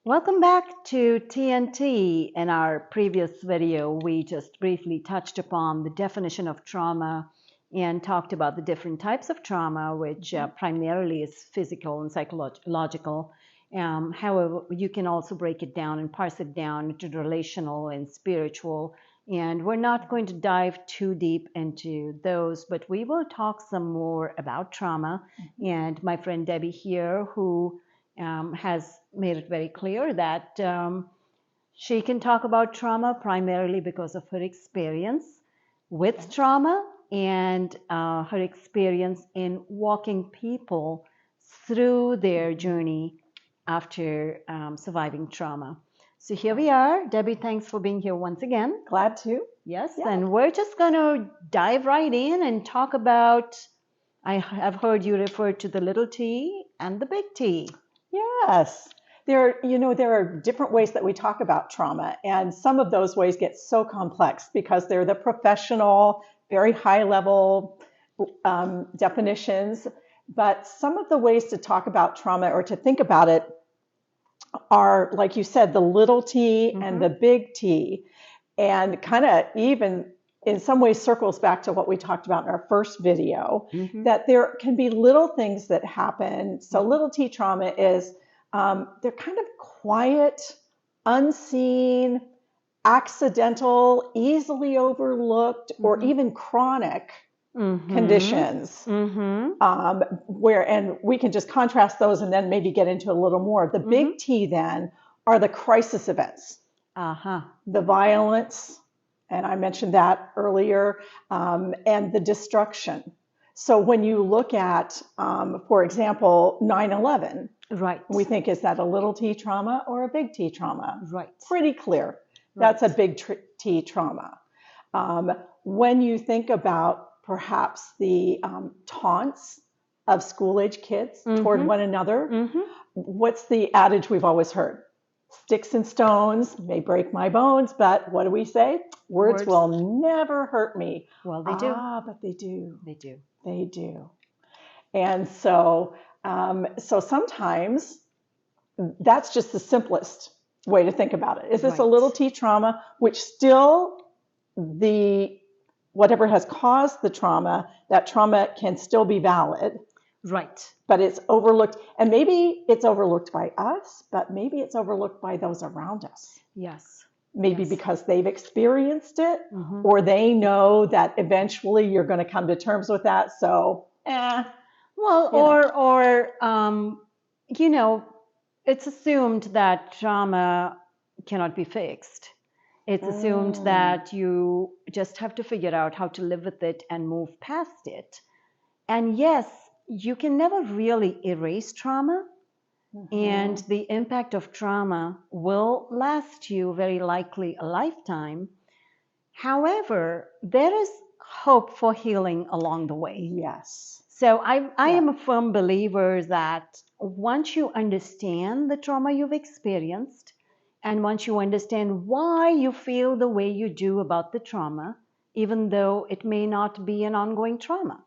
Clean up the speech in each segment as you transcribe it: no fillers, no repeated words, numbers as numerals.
Welcome back to TNT. In our previous video, we just briefly touched upon the definition of trauma and talked about the different types of trauma, which primarily is physical and psychological. However, you can also break it down and parse it down into relational and spiritual. And we're not going to dive too deep into those, but we will talk some more about trauma. And my friend Debbie here, who has made it very clear that she can talk about trauma primarily because of her experience with trauma and her experience in walking people through their journey after surviving trauma. So here we are. Debbie, thanks for being here once again. Glad to. Yes, Yeah. and we're just going to dive right in and talk about, I have heard you refer to the little t and the big T. Yes. There are different ways that we talk about trauma, and some of those ways get so complex because they're the professional, very high level definitions. But some of the ways to talk about trauma or to think about it are, like you said, the little t and the big T, and kind of even in some ways circles back to what we talked about in our first video, that there can be little things that happen. So little t trauma is, they're kind of quiet, unseen, accidental, easily overlooked, or even chronic conditions, and we can just contrast those and then maybe get into a little more. The big T then are the crisis events, the violence, and I mentioned that earlier, and the destruction. So when you look at, for example, 9/11, right, we think, is that a little t trauma or a big T trauma? Right. Pretty clear. That's a big T trauma. When you think about perhaps the taunts of school-age kids toward one another, what's the adage we've always heard? Sticks and stones may break my bones, but what do we say? Words will never hurt me. Well, they do. But they do. They do. They do. And so, so sometimes that's just the simplest way to think about it. Is this a little t trauma, which still whatever has caused the trauma, that trauma can still be valid. Right. But it's overlooked, and maybe it's overlooked by us, but maybe it's overlooked by those around us. Yes. Maybe because they've experienced it, or they know that eventually you're going to come to terms with that. So, it's assumed that trauma cannot be fixed. It's assumed that you just have to figure out how to live with it and move past it. And yes, you can never really erase trauma. And the impact of trauma will last you very likely a lifetime. However, there is hope for healing along the way. Yes. So I am a firm believer that once you understand the trauma you've experienced, and once you understand why you feel the way you do about the trauma, even though it may not be an ongoing trauma,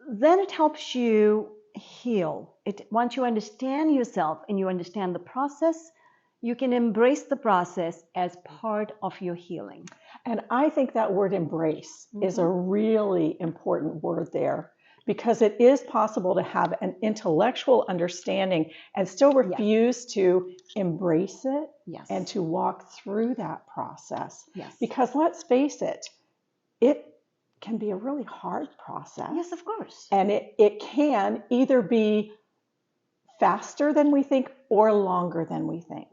then it helps you heal. Once you understand yourself and you understand the process, you can embrace the process as part of your healing. And I think that word embrace is a really important word there, because it is possible to have an intellectual understanding and still refuse to embrace it and to walk through that process. Because let's face it, it can be a really hard process. Yes, of course. And it can either be faster than we think or longer than we think.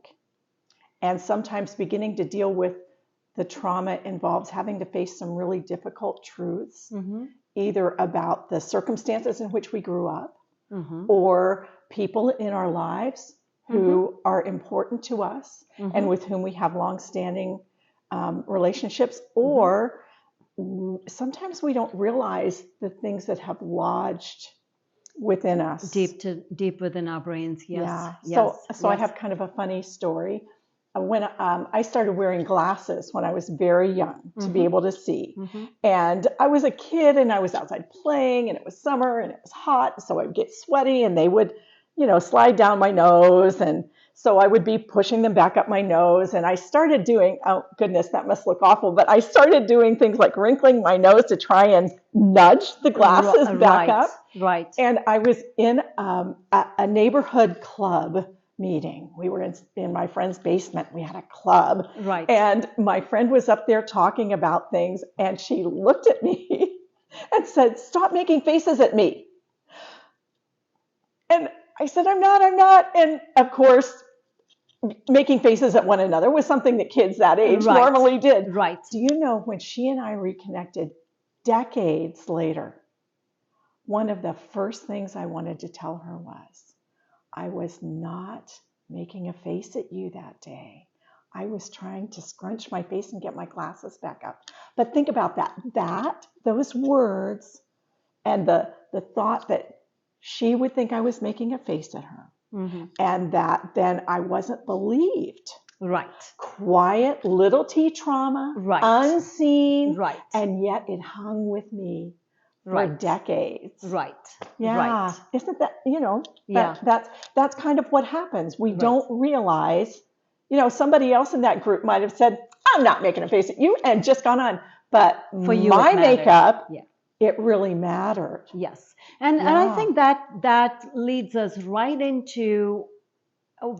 And sometimes beginning to deal with the trauma involves having to face some really difficult truths, either about the circumstances in which we grew up, or people in our lives who are important to us and with whom we have long-standing relationships, or sometimes we don't realize the things that have lodged within us. Deep within our brains, yes. Yeah. So I have kind of a funny story. When I started wearing glasses when I was very young to be able to see. And I was a kid and I was outside playing, and it was summer and it was hot. So I'd get sweaty and they would, slide down my nose. And So I would be pushing them back up my nose, and I started doing, oh goodness, that must look awful, but I started doing things like wrinkling my nose to try and nudge the glasses back up. Right. And I was in a neighborhood club meeting. We were in my friend's basement. We had a club. Right. And my friend was up there talking about things, and she looked at me and said, "Stop making faces at me." And I said, I'm not. And of course, making faces at one another was something that kids that age normally did. Right. Do you know, when she and I reconnected decades later, one of the first things I wanted to tell her was, I was not making a face at you that day. I was trying to scrunch my face and get my glasses back up. But think about that, those words, and the thought that she would think I was making a face at her. Mm-hmm. And that then I wasn't believed. Right. Quiet little T trauma, unseen, and yet it hung with me for decades. Right. Yeah. Right. Isn't that, that's kind of what happens. We don't realize, somebody else in that group might have said, I'm not making a face at you, and just gone on. But for you, my makeup, it really mattered. Yes. And I think that leads us right into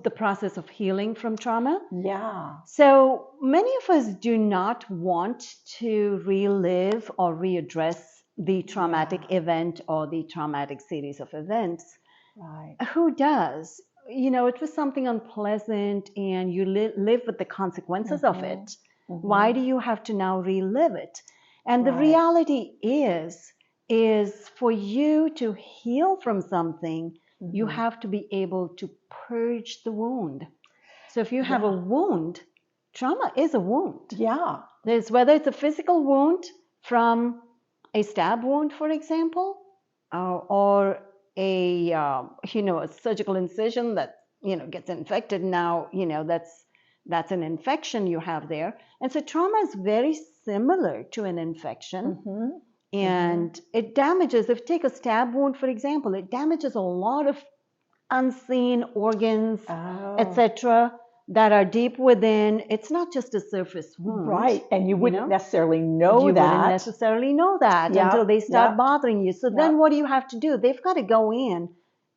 the process of healing from trauma. Yeah. So many of us do not want to relive or readdress the traumatic event or the traumatic series of events. Right. Who does? It was something unpleasant, and you live with the consequences of it. Mm-hmm. Why do you have to now relive it? And the reality is for you to heal from something, you have to be able to purge the wound. So if you have a wound, trauma is a wound. Yeah. Whether it's a physical wound from a stab wound, for example, or a surgical incision that gets infected. Now that's an infection you have there. And so trauma is very similar to an infection. Mm-hmm. And it damages, if you take a stab wound, for example, it damages a lot of unseen organs, etc., that are deep within. It's not just a surface wound. Right. And you wouldn't necessarily know that. You wouldn't necessarily know that until they start bothering you. So then what do you have to do? They've got to go in,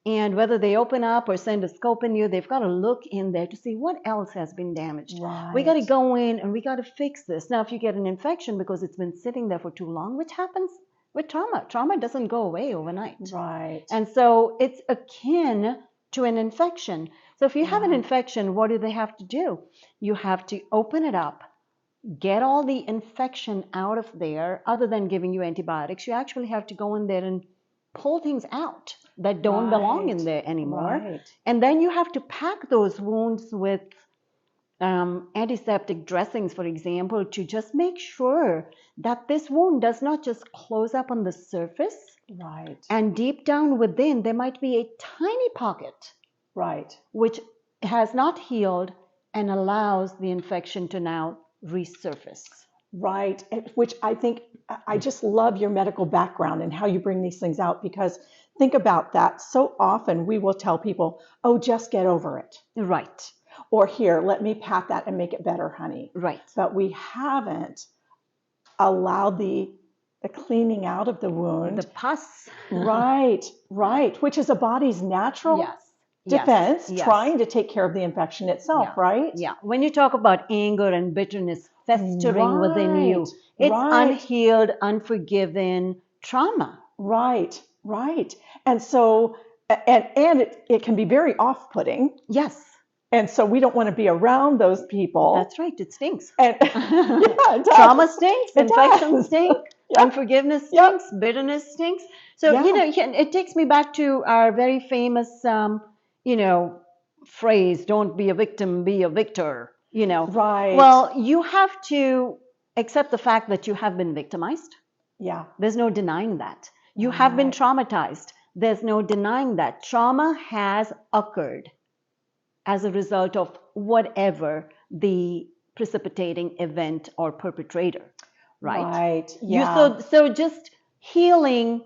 and whether they open up or send a scope in you, they've got to look in there to see what else has been damaged. Right. We got to go in and we got to fix this. Now, if you get an infection because it's been sitting there for too long, which happens with trauma doesn't go away overnight. Right. And so it's akin to an infection. So if you have an infection, what do they have to do? You have to open it up, get all the infection out of there. Other than giving you antibiotics, you actually have to go in there and pull things out that don't belong in there anymore. Right. And then you have to pack those wounds with antiseptic dressings, for example, to just make sure that this wound does not just close up on the surface. Right. And deep down within, there might be a tiny pocket. Right. Which has not healed and allows the infection to now resurface. Right. Which I think, I just love your medical background and how you bring these things out, because think about that. So often we will tell people, oh, just get over it. Right. Or here, let me pat that and make it better, honey. Right. But we haven't allowed the cleaning out of the wound. The pus. Right. Which is a body's natural defense, trying to take care of the infection itself, right? Yeah. When you talk about anger and bitterness festering within you, it's unhealed, unforgiven trauma. Right. And so, and it can be very off-putting. Yes. And so we don't want to be around those people. That's right. It stinks. And it does. Trauma stinks. Infections stink. Unforgiveness stinks. Bitterness stinks. So, it takes me back to our very famous, phrase, don't be a victim, be a victor, Right. Well, you have to accept the fact that you have been victimized. Yeah. There's no denying that. You have been traumatized. There's no denying that. Trauma has occurred as a result of whatever the precipitating event or perpetrator, right? Right. Yeah. So just healing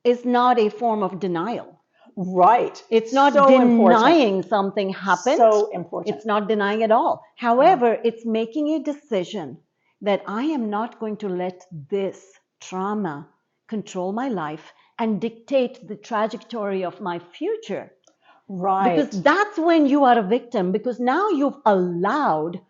is not a form of denial. Right. It's not So denying something happened. So important. It's not denying at all. However, it's making a decision that I am not going to let this trauma control my life and dictate the trajectory of my future. Right. Because that's when you are a victim, because now you've allowed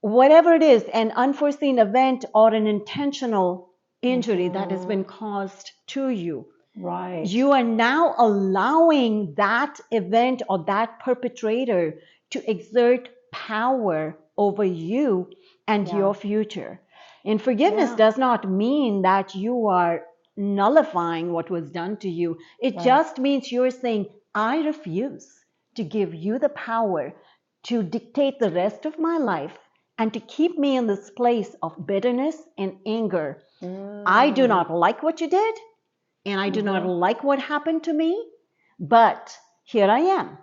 whatever it is, an unforeseen event or an intentional injury that has been caused to you. Right. You are now allowing that event or that perpetrator to exert power over you and your future. And forgiveness does not mean that you are nullifying what was done to you. It just means you're saying, I refuse to give you the power to dictate the rest of my life and to keep me in this place of bitterness and anger. I do not like what you did, and I do not like what happened to me, but here I am.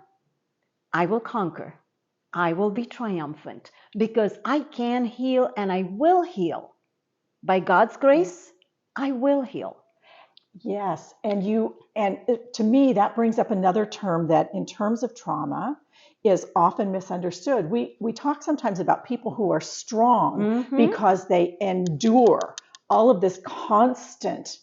I will conquer. I will be triumphant because I can heal and I will heal. By God's grace, I will heal. Yes, and to me that brings up another term that in terms of trauma is often misunderstood. We talk sometimes about people who are strong because they endure all of this constant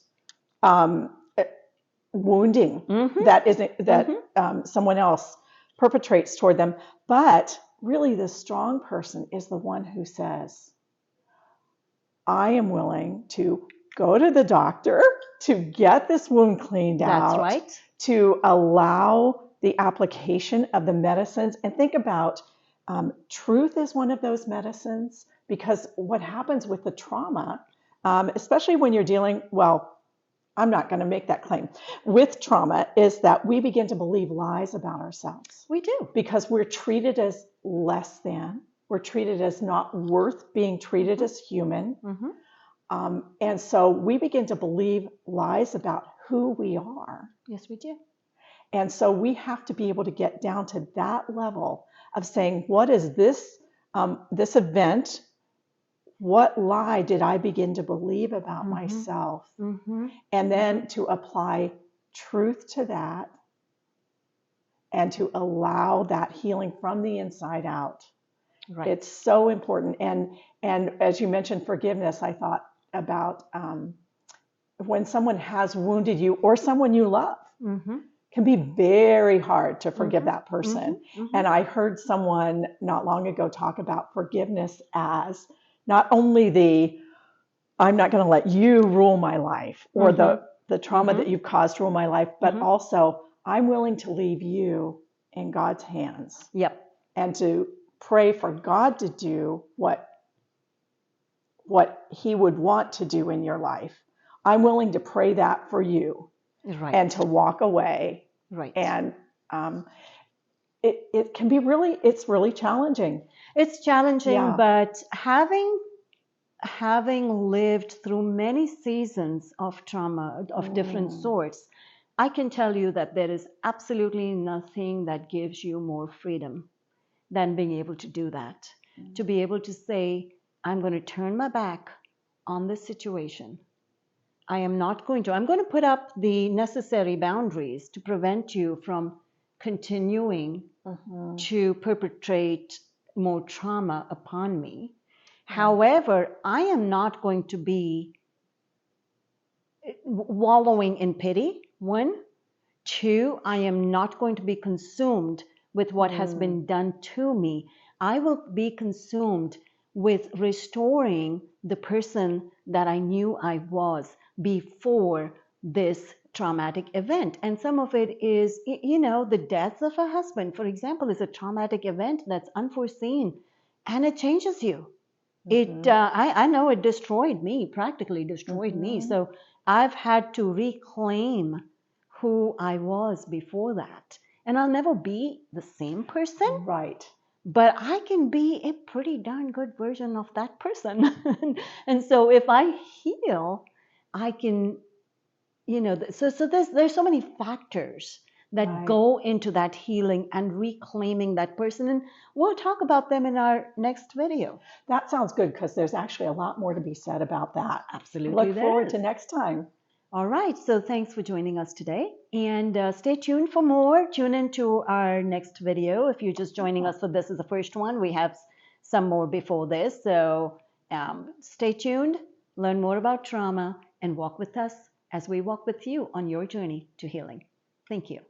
wounding that someone else perpetrates toward them. But really, the strong person is the one who says, I am willing to go to the doctor to get this wound cleaned out. That's right. To allow the application of the medicines. And think about truth is one of those medicines, because what happens with the trauma, especially when you're dealing, well, I'm not going to make that claim, with trauma, is that we begin to believe lies about ourselves. We do. Because we're treated as less than. We're treated as not worth being treated as human. And so we begin to believe lies about who we are. Yes, we do. And so we have to be able to get down to that level of saying, what is this, this event? What lie did I begin to believe about myself? And then to apply truth to that and to allow that healing from the inside out. Right. It's so important. And as you mentioned, forgiveness, I thought about when someone has wounded you or someone you love, can be very hard to forgive that person. And I heard someone not long ago talk about forgiveness as not only the, I'm not going to let you rule my life or the trauma that you've caused rule my life, but also I'm willing to leave you in God's hands. Yep. And to pray for God to do what he would want to do in your life. I'm willing to pray that for you. Right. And to walk away. Right. And it can be it's really challenging. It's challenging, but having lived through many seasons of trauma of different sorts, I can tell you that there is absolutely nothing that gives you more freedom than being able to do that. To be able to say, I'm going to turn my back on this situation. I'm going to put up the necessary boundaries to prevent you from continuing to perpetrate more trauma upon me. However, I am not going to be wallowing in pity, one. Two, I am not going to be consumed with what has been done to me. I will be consumed with restoring the person that I knew I was before this traumatic event. And some of it is, the death of a husband, for example, is a traumatic event that's unforeseen and it changes you. I know it destroyed me, practically destroyed me. So I've had to reclaim who I was before that. And I'll never be the same person. Right. But I can be a pretty darn good version of that person. And so if I heal, I can, so there's so many factors that go into that healing and reclaiming that person. And we'll talk about them in our next video. That sounds good, because there's actually a lot more to be said about that. Absolutely. Look forward to next time. All right, so thanks for joining us today, and stay tuned for more. Tune into our next video. If you're just joining us for this is the first one, we have some more before this, so stay tuned, learn more about trauma, and walk with us as we walk with you on your journey to healing. Thank you.